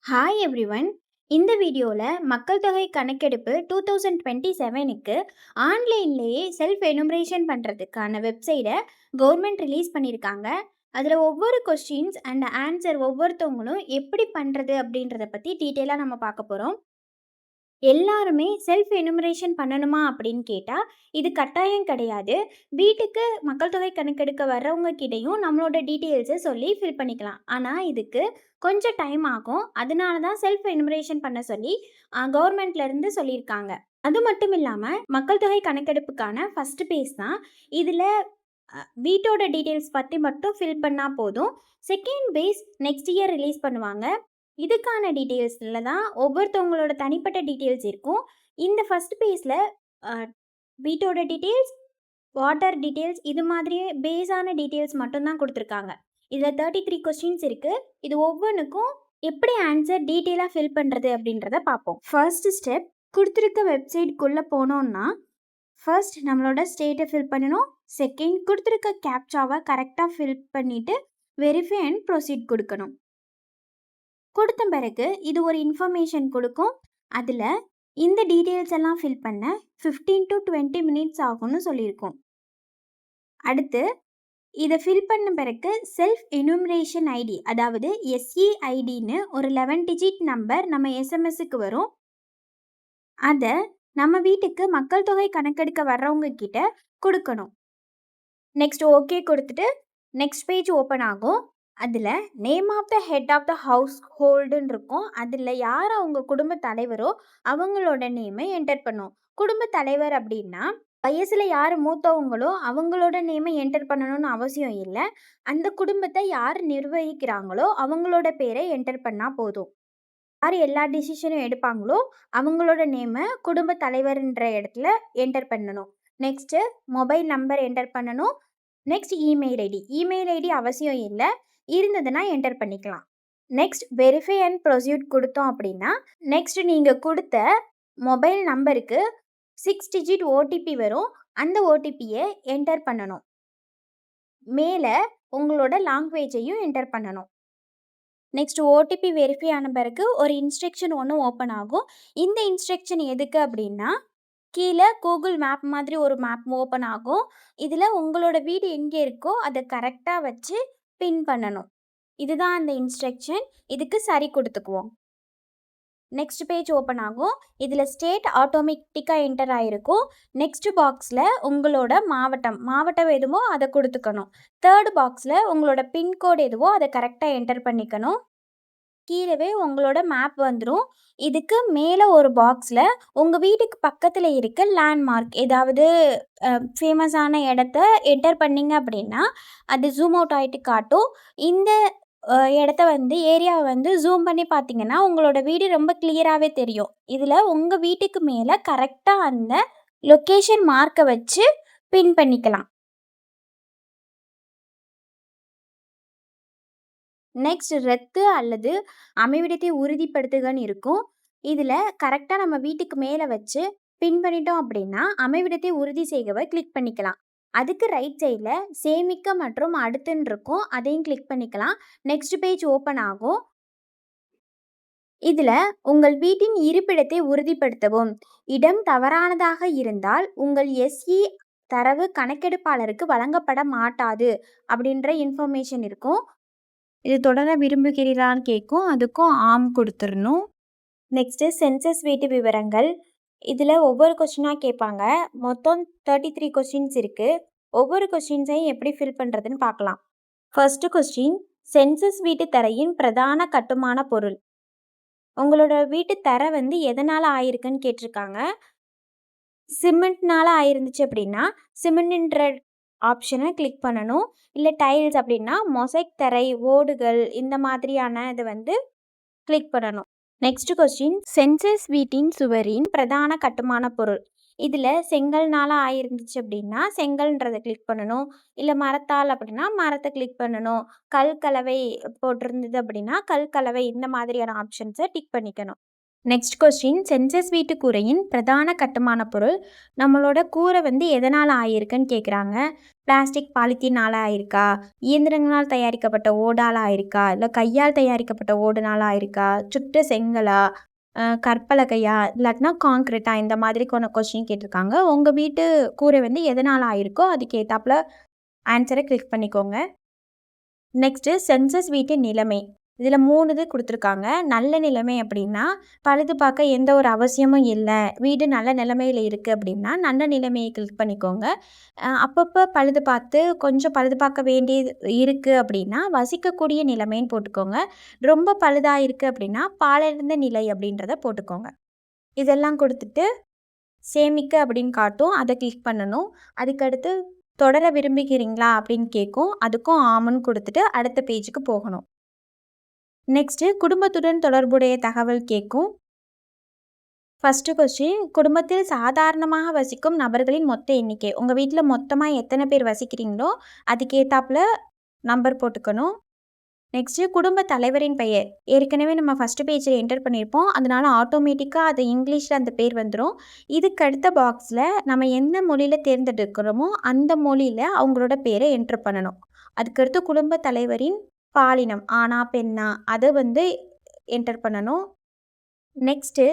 Hi everyone. இந்த வீடியோவில் மக்கள் தொகை கணக்கெடுப்பு 2027க்கு ஆன்லைன்லேயே செல்ஃப் எனுமரேஷன் பண்ணுறதுக்கான வெப்சைட்டை கவர்மெண்ட் ரிலீஸ் பண்ணியிருக்காங்க. அதில் ஒவ்வொரு கொஸ்டின்ஸ் அண்ட் ஆன்சர் ஒவ்வொருத்தவங்களும் எப்படி பண்ணுறது அப்படின்றத பற்றி டீட்டெயிலாக நம்ம பார்க்க போகிறோம். எல்லாருமே செல்ஃப் எனுமரேஷன் பண்ணணுமா அப்படின்னு கேட்டால் இது கட்டாயம் கிடையாது. வீட்டுக்கு மக்கள் தொகை கணக்கெடுக்க வர்றவங்க கிட்டேயும் நம்மளோட டீட்டெயில்ஸை சொல்லி ஃபில் பண்ணிக்கலாம். ஆனால் இதுக்கு கொஞ்சம் டைம் ஆகும். அதனால தான் செல்ஃப் எனுமரேஷன் பண்ண சொல்லி கவர்மெண்ட்லேருந்து சொல்லியிருக்காங்க. அது மட்டும் இல்லாமல் மக்கள் தொகை கணக்கெடுப்புக்கான ஃபஸ்ட்டு பேஜ் தான். இதில் வீட்டோட டீட்டெயில்ஸ் பற்றி மட்டும் ஃபில் பண்ணால் போதும். Second phase next year release பண்ணுவாங்க. இதுக்கான டீட்டெயில்ஸில் தான் ஒவ்வொருத்தவங்களோட தனிப்பட்ட டீட்டெயில்ஸ் இருக்கும். இந்த ஃபஸ்ட் பேஜில் வீட்டோட டீட்டெயில்ஸ், வாட்டர் டீட்டெயில்ஸ், இது மாதிரியே பேஸான டீட்டெயில்ஸ் மட்டும்தான் கொடுத்துருக்காங்க. இதில் 33 கொஸ்டின்ஸ் இருக்குது. இது ஒவ்வொன்றுக்கும் எப்படி ஆன்சர் டீட்டெயிலாக ஃபில் பண்ணுறது அப்படின்றத பார்ப்போம். ஃபர்ஸ்ட் ஸ்டெப், கொடுத்துருக்க வெப்சைட்குள்ளே போனோன்னா ஃபர்ஸ்ட் நம்மளோட ஸ்டேட்டை ஃபில் பண்ணணும். செகண்ட், கொடுத்துருக்க கேப்சாவை கரெக்டாக ஃபில் பண்ணிவிட்டு வெரிஃபை அண்ட் ப்ரொசீட் கொடுக்கணும். கொடுத்த பிறகு இது ஒரு இன்ஃபர்மேஷன் கொடுக்கும். அதில் இந்த டீட்டெயில்ஸ் எல்லாம் ஃபில் பண்ண 15 to 20 மினிட்ஸ் ஆகும்னு சொல்லியிருக்கோம். அடுத்து இதை ஃபில் பண்ண பிறகு செல்ஃப் எனுமரேஷன் ஐடி, அதாவது SEIDன்னு ஒரு 11 டிஜிட் நம்பர் நம்ம எஸ்எம்எஸ்க்கு வரும். அதை நம்ம வீட்டுக்கு மக்கள் தொகை கணக்கெடுக்க வர்றவங்க கிட்ட கொடுக்கணும். நெக்ஸ்ட் ஓகே கொடுத்துட்டு நெக்ஸ்ட் பேஜ் ஓப்பன் ஆகும். அதில் name of the head of the house ஹோல்டுன்னு இருக்கும். அதில் யார் அவங்க குடும்ப தலைவரோ அவங்களோட நேமை என்டர் பண்ணும். குடும்ப தலைவர் அப்படின்னா வயசில் யார் மூத்தவங்களோ அவங்களோட நேமை என்டர் பண்ணணும்னு அவசியம் இல்லை. அந்த குடும்பத்தை யார் நிர்வகிக்கிறாங்களோ அவங்களோட பேரை என்டர் பண்ணால் போதும். யார் எல்லா டிசிஷனும் எடுப்பாங்களோ அவங்களோட நேமை குடும்ப தலைவர்ன்ற இடத்துல என்டர் பண்ணணும். நெக்ஸ்ட்டு மொபைல் நம்பர் என்டர் பண்ணணும். நெக்ஸ்ட் இமெயில் ஐடி அவசியம் இல்லை, இருந்ததுன்னா என்டர் பண்ணிக்கலாம். நெக்ஸ்ட் வெரிஃபை அண்ட் ப்ரொசீட் கொடுத்தோம் அப்படின்னா நெக்ஸ்ட் நீங்கள் கொடுத்த மொபைல் நம்பருக்கு 6 டிஜிட் ஓடிபி வரும். அந்த ஓடிபியை என்டர் பண்ணணும். மேலே உங்களோட லாங்குவேஜையும் என்டர் பண்ணணும். நெக்ஸ்ட் ஓடிபி வெரிஃபை ஆன பிறகு ஒரு இன்ஸ்ட்ரக்ஷன் ஒன்று ஓப்பன் ஆகும். இந்த இன்ஸ்ட்ரக்ஷன் எதுக்கு அப்படின்னா கீழே கூகுள் மேப் மாதிரி ஒரு மேப் ஓப்பன் ஆகும். இதில் உங்களோட வீடு எங்கே இருக்கோ அதை கரெக்டாக வச்சு பின் பண்ணணும். இதுதான் அந்த இன்ஸ்ட்ரக்ஷன். இதுக்கு சரி கொடுத்துக்குவோம். நெக்ஸ்ட் பேஜ் ஓப்பன் ஆகும். இதில் ஸ்டேட் ஆட்டோமேட்டிக்காக என்டர் ஆகிருக்கும். நெக்ஸ்ட் பாக்ஸில் உங்களோட மாவட்டம் எதுவோ அதை கொடுத்துக்கணும். தேர்ட் பாக்ஸில் உங்களோட பின்கோடு எதுவோ அதை கரெக்டாக என்டர் பண்ணிக்கணும். கீழவே உங்களோட மேப் வந்துடும். இதுக்கு மேலே ஒரு பாக்ஸில் உங்கள் வீட்டுக்கு பக்கத்தில் இருக்க லேண்ட்மார்க், ஏதாவது ஃபேமஸான இடத்த என்டர் பண்ணிங்க அப்படின்னா அது ஜூம் அவுட் ஆகிட்டு காட்டும். இந்த இடத்த ஏரியாவை ஜூம் பண்ணி பார்த்தீங்கன்னா உங்களோட வீடு ரொம்ப கிளியராகவே தெரியும். இதில் உங்கள் வீட்டுக்கு மேலே கரெக்டாக அந்த லொக்கேஷன் மார்க்கை வச்சு பின் பண்ணிக்கலாம். நெக்ஸ்ட் ரத்து அல்லது அமைவிடத்தை உறுதிப்படுத்துகன்னு இருக்கும். இதில் கரெக்டாக நம்ம வீட்டுக்கு மேலே வச்சு பின் பண்ணிட்டோம் அப்படின்னா அமைவிடத்தை உறுதி செய்கவை கிளிக் பண்ணிக்கலாம். அதுக்கு ரைட் சைடில் சேமிக்க மற்றும் அடுத்துன்னு இருக்கும். அதையும் கிளிக் பண்ணிக்கலாம். நெக்ஸ்ட் பேஜ் ஓப்பன் ஆகும். இதில் உங்கள் வீட்டின் இருப்பிடத்தை உறுதிப்படுத்தவும். இடம் தவறானதாக இருந்தால் உங்கள் SE தரவு கணக்கெடுப்பாளருக்கு வழங்கப்பட மாட்டாது அப்படின்ற இன்ஃபர்மேஷன் இருக்கும். இது தொடர விரும்புகிறீரான்னு கேட்கும். அதுக்கும் ஆம் கொடுத்துடணும். நெக்ஸ்ட்டு சென்சஸ் வீட்டு விவரங்கள். இதில் ஒவ்வொரு கொஸ்டினாக கேட்பாங்க. மொத்தம் 33 கொஸ்டின்ஸ் இருக்குது. ஒவ்வொரு கொஸ்டின்ஸையும் எப்படி ஃபில் பண்ணுறதுன்னு பார்க்கலாம். ஃபர்ஸ்ட்டு கொஸ்டின், சென்சஸ் வீட்டு தரையின் பிரதான கட்டுமான பொருள். உங்களோட வீட்டு தரை எதனால் ஆயிருக்குன்னு கேட்டிருக்காங்க. சிமெண்ட்னால் ஆயிருந்துச்சு அப்படின்னா சிமெண்ட்ன்ற ஆப்ஷனை கிளிக் பண்ணணும். இல்லை டைல்ஸ் அப்படின்னா மொசைக் தரை, ஓடுகள், இந்த மாதிரியான இதை கிளிக் பண்ணணும். நெக்ஸ்ட் கொஸ்டின், சென்சஸ் வீட்டின் சுவரின் பிரதான கட்டுமான பொருள். இதில் செங்கல்னால் ஆயிருந்துச்சு அப்படின்னா செங்கல்ன்றதை கிளிக் பண்ணணும். இல்லை மரத்தால் அப்படின்னா மரத்தை கிளிக் பண்ணணும். கல் கலவை போட்டிருந்தது அப்படின்னா கல் கலவை, இந்த மாதிரியான ஆப்ஷன்ஸை டிக் பண்ணிக்கணும். நெக்ஸ்ட் கொஸ்டின், சென்சஸ் வீட்டு கூரையின் பிரதான கட்டுமான பொருள். நம்மளோட கூரை வந்து எதனால் ஆயிருக்குன்னு கேட்குறாங்க. பிளாஸ்டிக் பாலித்தீனால் ஆயிருக்கா, இயந்திரங்களால் தயாரிக்கப்பட்ட ஓடால் ஆயிருக்கா, இல்லை கையால் தயாரிக்கப்பட்ட ஓடுனால் ஆயிருக்கா, சுட்ட செங்கலா, கற்பலகையா, இல்லாட்டினா காங்க்ரீட்டா, இந்த மாதிரி கொஸ்டின் கேட்டிருக்காங்க. உங்கள் வீட்டு கூரை வந்து எதனால் ஆயிருக்கோ அதுக்கு ஏற்றாப்புல ஆன்சரை கிளிக் பண்ணிக்கோங்க. நெக்ஸ்ட்டு, சென்சஸ் வீட்டின் நிலைமை. இதில் 3 இது கொடுத்துருக்காங்க. நல்ல நிலைமை அப்படின்னா பழுது பார்க்க எந்த ஒரு அவசியமும் இல்லை, வீடு நல்ல நிலைமையில் இருக்குது அப்படின்னா நல்ல நிலைமையை கிளிக் பண்ணிக்கோங்க. அப்பப்போ பழுது பார்த்து கொஞ்சம் பழுது பார்க்க வேண்டியது இருக்குது அப்படின்னா வசிக்கக்கூடிய நிலைமைன்னு போட்டுக்கோங்க. ரொம்ப பழுதாக இருக்குது அப்படின்னா பாழடைந்த நிலை அப்படின்றத போட்டுக்கோங்க. இதெல்லாம் கொடுத்துட்டு சேமிக்க அப்படின்னு காட்டும், அதை கிளிக் பண்ணணும். அதுக்கடுத்து தொடர விரும்புகிறீங்களா அப்படின்னு கேட்கும், அதுக்கும் ஆமன்னு கொடுத்துட்டு அடுத்த பேஜுக்கு போகணும். நெக்ஸ்ட்டு, குடும்பத்துடன் தொடர்புடைய தகவல் கேட்கும். ஃபஸ்ட்டு கொஸ்டின், குடும்பத்தில் சாதாரணமாக வசிக்கும் நபர்களின் மொத்த எண்ணிக்கை. உங்கள் வீட்டில் மொத்தமாக எத்தனை பேர் வசிக்கிறீங்களோ அதுக்கேற்றாப்புல நம்பர் போட்டுக்கணும். நெக்ஸ்ட்டு, குடும்ப தலைவரின் பெயர். ஏற்கனவே நம்ம ஃபஸ்ட்டு பேஜில் என்டர் பண்ணியிருப்போம், அதனால் ஆட்டோமேட்டிக்காக அது இங்கிலீஷில் அந்த பேர் வந்துடும். இதுக்கு அடுத்த பாக்ஸில் நம்ம எந்த மொழியில் தேர்ந்தெடுக்கிறோமோ அந்த மொழியில் அவங்களோட பேரை என்டர் பண்ணணும். அதுக்கடுத்து குடும்ப தலைவரின் பாலினம், ஆணா பெண்ணா, அதை வந்து என்டர் பண்ணணும். நெக்ஸ்ட்டு,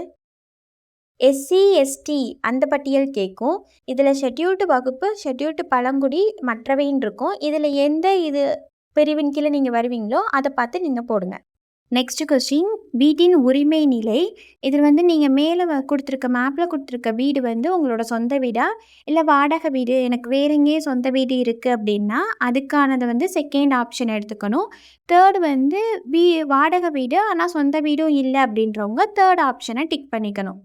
எஸ்சி எஸ்டி அந்த பட்டியல் கேட்கும். இதில் ஷெட்யூல்டு வகுப்பு, ஷெட்யூல்டு பழங்குடி, மற்றவைன்னு இருக்கும். இதில் எந்த பிரிவின் கீழே நீங்கள் வருவீங்களோ அதை பார்த்து நீங்கள் போடுங்க. நெக்ஸ்ட் கொஸ்டின், வீட்டின் உரிமை நிலை. இதில் வந்து நீங்கள் மேலே கொடுத்துருக்க மேப்பில் கொடுத்துருக்க வீடு வந்து உங்களோட சொந்த வீடா, இல்லை வாடகை வீடு, எனக்கு வேற எங்கேயே சொந்த வீடு இருக்குது அப்படின்னா அதுக்கானதை வந்து செகண்ட் ஆப்ஷன் எடுத்துக்கணும். தேர்டு வந்து வாடகை வீடு ஆனால் சொந்த வீடும் இல்லை அப்படின்றவங்க தேர்ட் ஆப்ஷனை டிக் பண்ணிக்கணும்.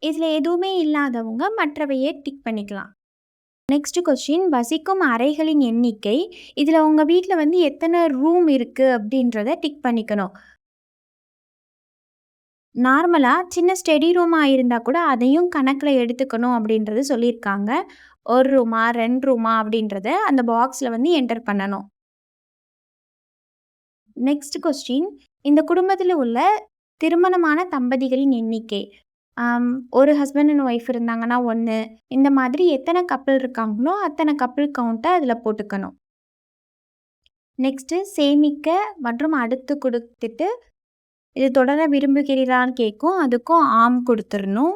இதில் எதுவுமே இல்லாதவங்க மற்றவையே டிக் பண்ணிக்கலாம். நெக்ஸ்ட் கொஸ்டின், வசிக்கும் அறைகளின் எண்ணிக்கை. இதில் உங்கள் வீட்டில் வந்து எத்தனை ரூம் இருக்குது அப்படின்றத டிக் பண்ணிக்கணும். நார்மலாக சின்ன ஸ்டடி ரூமாக இருந்தால் கூட அதையும் கணக்கில் எடுத்துக்கணும் அப்படின்றது சொல்லியிருக்காங்க. 1 ரூமா 2 ரூமா அப்படின்றத அந்த பாக்ஸில் வந்து என்டர் பண்ணணும். நெக்ஸ்ட் கொஸ்டின், இந்த குடும்பத்தில் உள்ள திருமணமான தம்பதிகளின் எண்ணிக்கை. ஒரு ஹஸ்பண்ட் அண்ட் ஒய்ஃப் இருந்தாங்கன்னா 1, இந்த மாதிரி எத்தனை கப்பல் இருக்காங்களோ அத்தனை கப்பல் கவுண்ட்டை அதில் போட்டுக்கணும். நெக்ஸ்ட்டு, சேமிக்க மற்றும் அடுத்து கொடுத்துட்டு இது தொடர விரும்புகிறீரான்னு கேட்கும், அதுக்கும் ஆம் கொடுத்துடணும்.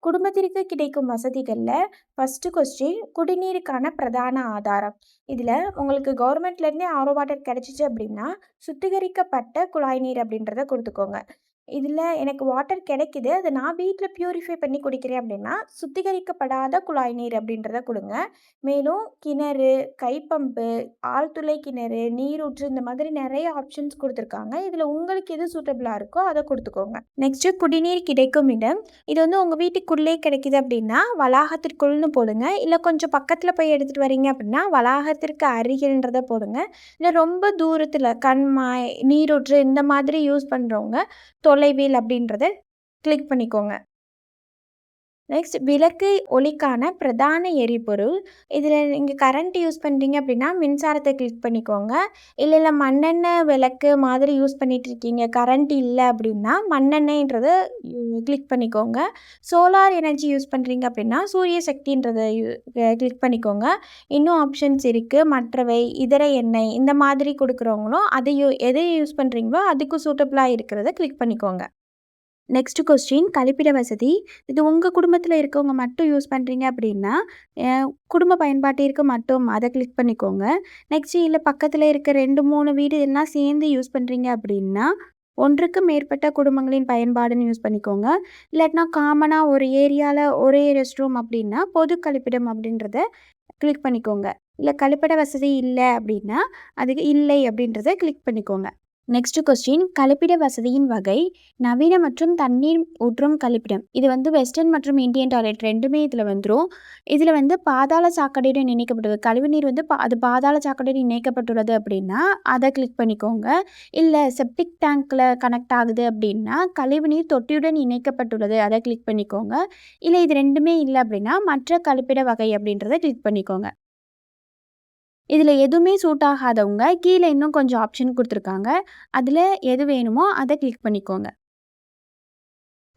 குடும்பத்திற்கு கிடைக்கும் வசதிகளில் ஃபஸ்ட்டு கொஸ்டின், குடிநீருக்கான பிரதான ஆதாரம். இதில் உங்களுக்கு கவர்மெண்ட்லேருந்தே ஆரோ வாட்டர் கிடச்சிச்சு அப்படின்னா சுத்திகரிக்கப்பட்ட குழாய் நீர் அப்படின்றத கொடுத்துக்கோங்க. இதில் எனக்கு வாட்டர் கிடைக்குது, அதை நான் வீட்டில் ப்யூரிஃபை பண்ணி குடிக்கிறேன் அப்படின்னா சுத்திகரிக்கப்படாத குழாய் நீர் அப்படின்றத கொடுங்க. மேலும் கிணறு, கைப்பம்பு, ஆழ்துளை கிணறு, நீரூற்று, இந்த மாதிரி நிறைய ஆப்ஷன்ஸ் கொடுத்துருக்காங்க. இதில் உங்களுக்கு எது சூட்டபிளாக இருக்கோ அதை கொடுத்துக்கோங்க. நெக்ஸ்ட்டு, குடிநீர் கிடைக்கும் இடம். இது வந்து உங்கள் வீட்டுக்குள்ளே கிடைக்குது அப்படின்னா வளாகத்திற்குள்னு போடுங்க, இல்லை கொஞ்சம் பக்கத்தில் போய் எடுத்துகிட்டு வரீங்க அப்படின்னா வளாகத்திற்கு அருகில்ன்றதை போடுங்க. இல்லை ரொம்ப தூரத்தில் கண்மாய், நீரூற்று இந்த மாதிரி யூஸ் பண்ணுறவங்க தொலைவில் அப்படின்றத கிளிக் பண்ணிக்கோங்க. நெக்ஸ்ட், விளக்கு ஒளிக்கான பிரதான எரிபொருள். இதில் நீங்கள் கரண்ட் யூஸ் பண்ணுறீங்க அப்படின்னா மின்சாரத்தை கிளிக் பண்ணிக்கோங்க. இல்லை மண்ணெண்ணெய் விளக்கு மாதிரி யூஸ் பண்ணிகிட்ருக்கீங்க, கரண்ட் இல்லை அப்படின்னா மண்ணெண்ணெய்ன்றதை கிளிக் பண்ணிக்கோங்க. சோலார் எனர்ஜி யூஸ் பண்ணுறீங்க அப்படின்னா சூரிய சக்தின்றதை கிளிக் பண்ணிக்கோங்க. இன்னும் ஆப்ஷன்ஸ் இருக்குது, மற்றவை, இதர எண்ணெய், இந்த மாதிரி கொடுக்குறவங்களும் எதை யூஸ் பண்ணுறீங்களோ அதுக்கு சூட்டபிளாக இருக்கிறத கிளிக் பண்ணிக்கோங்க. நெக்ஸ்ட் கொஸ்டின், கழிப்பிட வசதி. இது உங்கள் குடும்பத்தில் இருக்கவங்க மட்டும் யூஸ் பண்ணுறீங்க அப்படின்னா குடும்ப பயன்பாட்டிற்கு மட்டும் அதை கிளிக் பண்ணிக்கோங்க. நெக்ஸ்ட், இல்லை பக்கத்தில் இருக்க 2-3 வீடு எல்லாம் சேர்ந்து யூஸ் பண்ணுறீங்க அப்படின்னா ஒன்றுக்கு மேற்பட்ட குடும்பங்களின் பயன்பாடுன்னு யூஸ் பண்ணிக்கோங்க. இல்லாட்டினா காமனாக ஒரு ஏரியாவில் ஒரே ரெஸ்ட் ரூம் அப்படின்னா பொது கழிப்பிடம் அப்படின்றத கிளிக் பண்ணிக்கோங்க. இல்லை கழிப்பிட வசதி இல்லை அப்படின்னா அதுக்கு இல்லை அப்படின்றத கிளிக் பண்ணிக்கோங்க. நெக்ஸ்ட் கொஸ்டின், கழிப்பிட வசதியின் வகை. நவீன மற்றும் தண்ணீர் ஊற்றும் கழிப்பிடம். இது வந்து வெஸ்டர்ன் மற்றும் இந்தியன் டாய்லெட் ரெண்டுமே இதில் வந்துடும். இதில் வந்து பாதாள சாக்கடையுடன் இணைக்கப்பட்டுள்ளது, கழிவுநீர் வந்து அது பாதாள சாக்கடையுடன் இணைக்கப்பட்டுள்ளது அப்படின்னா அதை கிளிக் பண்ணிக்கோங்க. இல்லை செப்டிக் டேங்க்கில் கனெக்ட் ஆகுது அப்படின்னா கழிவுநீர் தொட்டியுடன் இணைக்கப்பட்டுள்ளது, அதை கிளிக் பண்ணிக்கோங்க. இல்லை இது ரெண்டுமே இல்லை அப்படின்னா மற்ற கழிப்பிட வகை அப்படின்றத கிளிக் பண்ணிக்கோங்க. இதில் எதுவுமே சூட் ஆகாதவங்க கீழே இன்னும் கொஞ்சம் ஆப்ஷன் கொடுத்துருக்காங்க, அதில் எது வேணுமோ அதை கிளிக் பண்ணிக்கோங்க.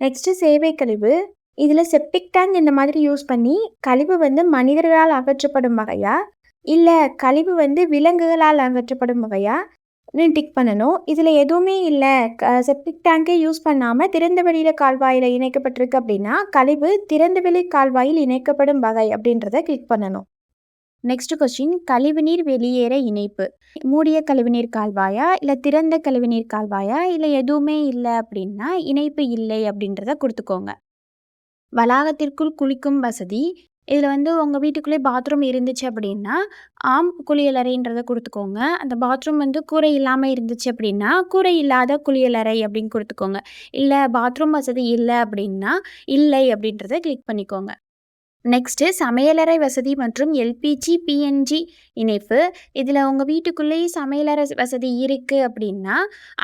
நெக்ஸ்ட்டு சேவை கழிவு. இதில செப்டிக் டேங்க் இந்த மாதிரி யூஸ் பண்ணி, கழிவு வந்து மனிதர்களால் அகற்றப்படும் வகையா, இல்ல கழிவு வந்து விலங்குகளால் அகற்றப்படும் வகையா டிக் பண்ணணும். இதில எதுவுமே இல்ல, செப்டிக் டேங்கே யூஸ் பண்ணாம திறந்த வெளியில கால்வாயில இணைக்கப்பட்டிருக்கு அப்படின்னா, கழிவு திறந்தவெளி கால்வாயில் இணைக்கப்படும் வகை அப்படின்றத கிளிக் பண்ணணும். நெக்ஸ்ட் கொஸ்டின், கழிவுநீர் வெளியேற இணைப்பு. மூடிய கழிவுநீர் கால்வாயா, இல்ல திறந்த கழிவுநீர் கால்வாயா, இல்ல எதுவுமே இல்ல அப்படின்னா இணைப்பு இல்லை அப்படின்றத குடுத்துக்கோங்க. வளாகத்திற்குள் குளிக்கும் வசதி. இதில் வந்து உங்கள் வீட்டுக்குள்ளே பாத்ரூம் இருந்துச்சு அப்படின்னா, ஆம் குளியலறைன்றத குடுத்துக்கோங்க. அந்த பாத்ரூம் வந்து கூரை இல்லாம இருந்துச்சு அப்படின்னா, கூரை இல்லாத குளியலறை அப்படின்னு குடுத்துக்கோங்க. இல்ல பாத்ரூம் வசதி இல்ல அப்படின்னா, இல்லை அப்படின்றத கிளிக் பண்ணிக்கோங்க. நெக்ஸ்ட்டு சமையலறை வசதி மற்றும் எல்பிஜி, பிஎன்ஜி இணைப்பு. இதில் உங்கள் வீட்டுக்குள்ளேயே சமையலறை வசதி இருக்குது அப்படின்னா,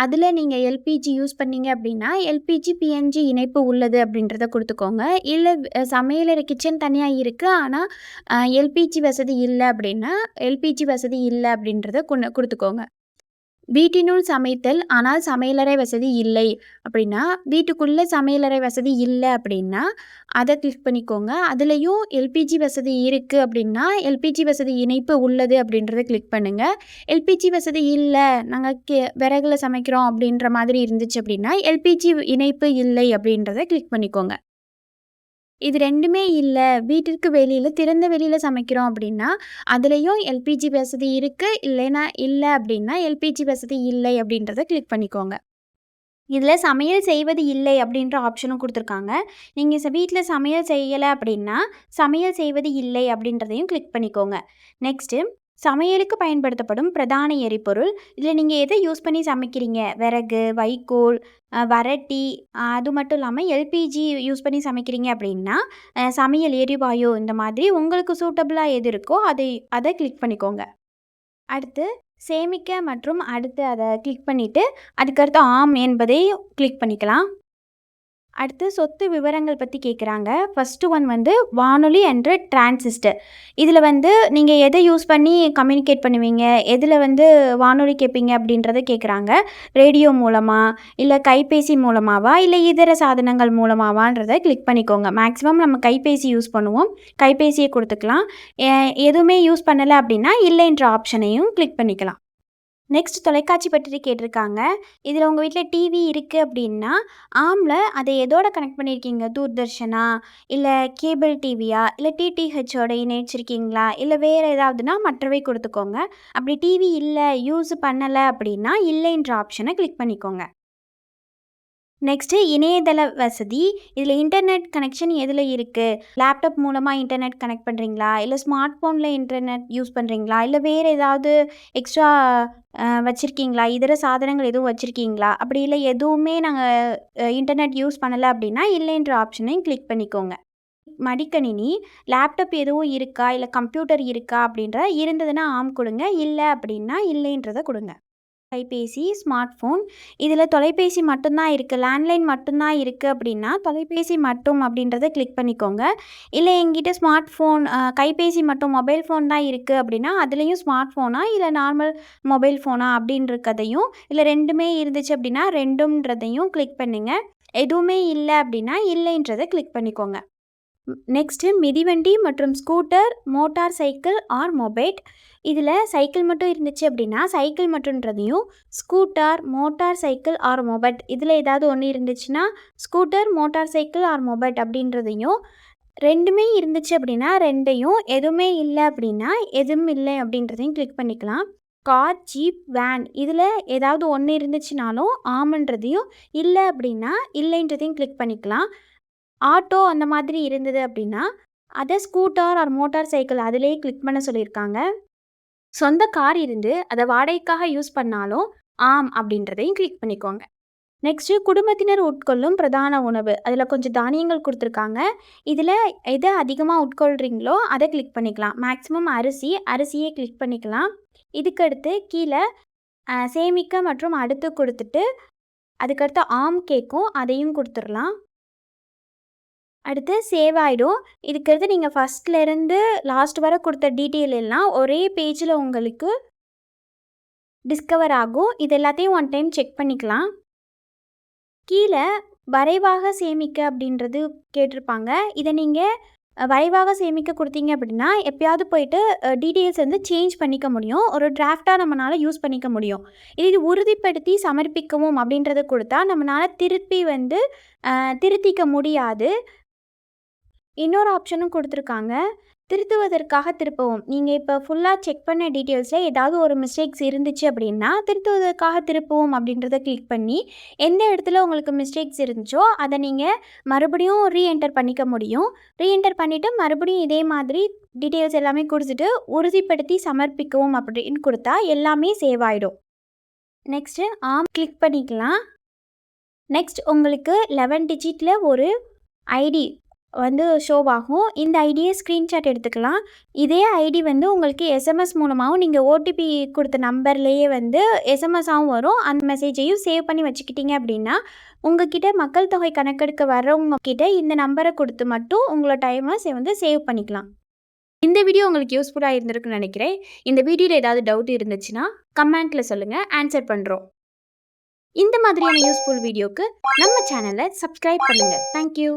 அதில் நீங்கள் எல்பிஜி யூஸ் பண்ணீங்க அப்படின்னா, எல்பிஜி, பிஎன்ஜி இணைப்பு உள்ளது அப்படின்றத குடுத்துக்கோங்க. இல்ல சமையலறை கிச்சன் தனியாக இருக்குது. ஆனால் எல்பிஜி வசதி இல்ல அப்படின்னா, எல்பிஜி வசதி இல்ல அப்படின்றத குடுத்துக்கோங்க. வீட்டினுள் சமைத்தல் ஆனால் சமையலறை வசதி இல்லை அப்படின்னா, வீட்டுக்குள்ளே சமையலறை வசதி இல்லை அப்படின்னா, அதை கிளிக் பண்ணிக்கோங்க. அதுலேயும் எல்பிஜி வசதி இருக்குது அப்படின்னா, எல்பிஜி வசதி இணைப்பு உள்ளது அப்படின்றத கிளிக் பண்ணுங்கள். எல்பிஜி வசதி இல்லை, நாங்கள் விறகுல சமைக்கிறோம் அப்படின்ற மாதிரி இருந்துச்சு அப்படின்னா, எல்பிஜி இணைப்பு இல்லை அப்படின்றத கிளிக் பண்ணிக்கோங்க. இது 2மே இல்ல, வீட்டிற்கு வெளியில திறந்த வெளியில சமைக்கிறோம் அப்படின்னா, அதுலயும் எல்பிஜி வசதி இருக்கு, இல்லைன்னா இல்ல அப்படின்னா, எல்பிஜி வசதி இல்லை அப்படின்றத கிளிக் பண்ணிக்கோங்க. இதில சமையல் செய்வது இல்லை அப்படின்ற ஆப்ஷனும் குடுத்துருக்காங்க. நீங்க வீட்ல சமையல் செய்யல அப்படின்னா, சமையல் செய்வது இல்லை அப்படின்றதையும் கிளிக் பண்ணிக்கோங்க. நெக்ஸ்ட்டு சமையலுக்கு பயன்படுத்தப்படும் பிரதான எரிபொருள். இதில் நீங்கள் எதை யூஸ் பண்ணி சமைக்கிறீங்க? விறகு, வைக்கோல், வரட்டி, அது மட்டும் இல்லாமல் எல்பிஜி யூஸ் பண்ணி சமைக்கிறீங்க அப்படின்னா, சமையல் எரிவாயு இந்த மாதிரி உங்களுக்கு சூட்டபுளாக எது இருக்கோ அதை கிளிக் பண்ணிக்கோங்க. அடுத்து சேமிக்க மற்றும் அடுத்து அதை கிளிக் பண்ணிவிட்டு அதுக்கடுத்து ஆம் என்பதை கிளிக் பண்ணிக்கலாம். அடுத்து சொத்து விவரங்கள் பற்றி கேட்குறாங்க. ஃபஸ்ட்டு ஒன் வந்து வானொலி அண்டு டிரான்சிஸ்டர். இதில் வந்து நீங்கள் எதை யூஸ் பண்ணி கம்யூனிகேட் பண்ணுவீங்க, எதில் வந்து வானொலி கேட்பீங்க அப்படின்றத கேட்குறாங்க. ரேடியோ மூலமா, இல்லை கைபேசி மூலமாவா, இல்லை இதர சாதனங்கள் மூலமாவான்றதை கிளிக் பண்ணிக்கோங்க. மேக்ஸிமம் நம்ம கைபேசி யூஸ் பண்ணுவோம், கைபேசியை கொடுத்துக்கலாம். எதுவுமே யூஸ் பண்ணலை அப்படின்னா இல்லைன்ற ஆப்ஷனையும் கிளிக் பண்ணிக்கலாம். நெக்ஸ்ட் தொலைக்காட்சி பற்றி கேட்டிருக்காங்க. இதில் உங்கள் வீட்டில் டிவி இருக்குது அப்படின்னா, ஆம்ல அதை எதோட கனெக்ட் பண்ணியிருக்கீங்க? தூர்தர்ஷனா, இல்லை கேபிள் டிவியா, இல்லை டிடிஹெச்சோட இணைச்சிருக்கீங்களா, இல்லை வேறு ஏதாவதுனா மற்றவை கொடுத்துக்கோங்க. அப்படி டிவி இல்லை, யூஸ் பண்ணலை அப்படின்னா இல்லைன்ற ஆப்ஷனை கிளிக் பண்ணிக்கோங்க. நெக்ஸ்ட்டு இணையதள வசதி. இதில் இன்டர்நெட் கனெக்ஷன் எதில் இருக்குது? லேப்டாப் மூலமாக இன்டர்நெட் கனெக்ட் பண்ணுறீங்களா, இல்லை ஸ்மார்ட் ஃபோனில் இன்டர்நெட் யூஸ் பண்ணுறீங்களா, இல்லை வேறு ஏதாவது எக்ஸ்ட்ரா வச்சுருக்கீங்களா, இதர சாதனங்கள் எதுவும் வச்சுருக்கீங்களா? அப்படி இல்லை எதுவுமே நாங்கள் இன்டர்நெட் யூஸ் பண்ணலை அப்படின்னா இல்லைன்ற ஆப்ஷனையும் கிளிக் பண்ணிக்கோங்க. மடிக்கணினி, லேப்டாப் எதுவும் இருக்கா, இல்லை கம்ப்யூட்டர் இருக்கா அப்படின்ற இருந்ததுன்னா ஆம் கொடுங்க, இல்லை அப்படின்னா இல்லைன்றதை கொடுங்க. கைபேசி, ஸ்மார்ட் ஃபோன். இதில் தொலைபேசி மட்டும்தான் இருக்குது, லேண்ட்லைன் மட்டும்தான் இருக்குது அப்படின்னா, தொலைபேசி மட்டும் அப்படின்றத கிளிக் பண்ணிக்கோங்க. இல்லை எங்கிட்ட ஸ்மார்ட் ஃபோன், கைபேசி மட்டும் மொபைல் ஃபோன் தான் இருக்குது அப்படின்னா, அதுலேயும் ஸ்மார்ட் ஃபோனா, இல்லை நார்மல் மொபைல் ஃபோனா அப்படின்றதையும், இல்லை 2மே இருந்துச்சு அப்படின்னா 2ன்றதையும் கிளிக் பண்ணுங்கள். எதுவுமே இல்லை அப்படின்னா இல்லைன்றதை கிளிக் பண்ணிக்கோங்க. நெக்ஸ்ட்டு மிதிவண்டி மற்றும் scooter, motor cycle or moped. இதில் சைக்கிள் மட்டும் இருந்துச்சு அப்படின்னா சைக்கிள் மட்டுன்றதையும், scooter, motor cycle or moped இதில் ஏதாவது ஒன்று இருந்துச்சுன்னா scooter, motor cycle or moped அப்படின்றதையும், 2மே இருந்துச்சு அப்படின்னா 2யும், எதுவுமே இல்லை அப்படின்னா எதுவும் இல்லை அப்படின்றதையும் கிளிக் பண்ணிக்கலாம். கார், ஜீப், வேன் இதில் ஏதாவது ஒன்று இருந்துச்சுனாலும் ஆமன்றதையும், இல்லை அப்படின்னா இல்லைன்றதையும் கிளிக் பண்ணிக்கலாம். ஆட்டோ அந்த மாதிரி இருந்தது அப்படின்னா, அதை ஸ்கூட்டர் ஆர் மோட்டார் சைக்கிள் அதிலேயே கிளிக் பண்ண சொல்லியிருக்காங்க. சொந்த கார் இருந்து அதை வாடகைக்காக யூஸ் பண்ணாலும் ஆம் அப்படின்றதையும் கிளிக் பண்ணிக்கோங்க. நெக்ஸ்ட்டு குடும்பத்தினர் உட்கொள்ளும் பிரதான உணவு. அதில் கொஞ்சம் தானியங்கள் கொடுத்துருக்காங்க. இதில் எதை அதிகமாக உட்கொள்கிறீங்களோ அதை கிளிக் பண்ணிக்கலாம். மேக்ஸிமம் அரிசியே கிளிக் பண்ணிக்கலாம். இதுக்கடுத்து கீழே சேமிக்க மற்றும் அடுத்து கொடுத்துட்டு அதுக்கடுத்து ஆம் கேட்கும், அதையும் கொடுத்துடலாம். அடுத்து சேவ் ஆகிடும். இதுக்கடுத்து நீங்கள் ஃபஸ்ட்லேருந்து லாஸ்ட் வரை கொடுத்த டீட்டெயில் எல்லாம் ஒரே பேஜில் உங்களுக்கு டிஸ்கவர் ஆகும். இது எல்லாத்தையும் ஒன் டைம் செக் பண்ணிக்கலாம். கீழே வரைவாக சேமிக்க அப்படின்றது கேட்டிருப்பாங்க. இதை நீங்கள் வரைவாக சேமிக்க கொடுத்தீங்க அப்படின்னா எப்பயாவது போயிட்டு டீட்டெயில்ஸ் வந்து சேஞ்ச் பண்ணிக்க முடியும். ஒரு டிராஃப்டாக நம்மளால் யூஸ் பண்ணிக்க முடியும். இது உறுதிப்படுத்தி சமர்ப்பிக்கவும் அப்படின்றத கொடுத்தா நம்மளால் திருப்பி வந்து திருத்திக்க முடியாது. இன்னொரு ஆப்ஷனும் கொடுத்துருக்காங்க. திருத்துவதற்காக திருப்பவும். நீங்கள் இப்போ ஃபுல்லாக செக் பண்ண டீட்டெயில்ஸில் ஏதாவது ஒரு மிஸ்டேக்ஸ் இருந்துச்சு அப்படின்னா திருத்துவதற்காக திருப்பவும் அப்படின்றத கிளிக் பண்ணி எந்த இடத்துல உங்களுக்கு மிஸ்டேக்ஸ் இருந்துச்சோ அதை நீங்கள் மறுபடியும் ரீஎன்டர் பண்ணிக்க முடியும். ரீஎன்டர் பண்ணிவிட்டு மறுபடியும் இதே மாதிரி டீட்டெயில்ஸ் எல்லாமே கொடுத்துட்டு உறுதிப்படுத்தி சமர்ப்பிக்கவும் அப்படின்னு கொடுத்தா எல்லாமே சேவ் ஆகிடும். நெக்ஸ்ட்டு கிளிக் பண்ணிக்கலாம். நெக்ஸ்ட் உங்களுக்கு 11 டிஜிட்டில் ஒரு ஐடி வந்து ஷோ ஆகும். இந்த ஐடியை ஸ்க்ரீன்ஷாட் எடுத்துக்கலாம். இதே ஐடி வந்து உங்களுக்கு எஸ்எம்எஸ் மூலமாகவும் நீங்கள் ஓடிபி கொடுத்த நம்பர்லேயே வந்து எஸ்எம்எஸ்ஸாகவும் வரும். அந்த மெசேஜையும் சேவ் பண்ணி வச்சுக்கிட்டீங்க அப்படின்னா உங்ககிட்ட மக்கள் தொகை கணக்கெடுக்க வர்றவங்க கிட்ட இந்த நம்பரை கொடுத்து மட்டும் உங்களோட டைமை வந்து சேவ் பண்ணிக்கலாம். இந்த வீடியோ உங்களுக்கு யூஸ்ஃபுல்லாக இருந்திருக்குன்னு நினைக்கிறேன். இந்த வீடியோவில் ஏதாவது டவுட் இருந்துச்சுன்னா கமெண்ட்டில் சொல்லுங்கள், ஆன்சர் பண்ணுறோம். இந்த மாதிரியான யூஸ்ஃபுல் வீடியோக்கு நம்ம சேனலை சப்ஸ்கிரைப் பண்ணுங்கள். தேங்க்யூ.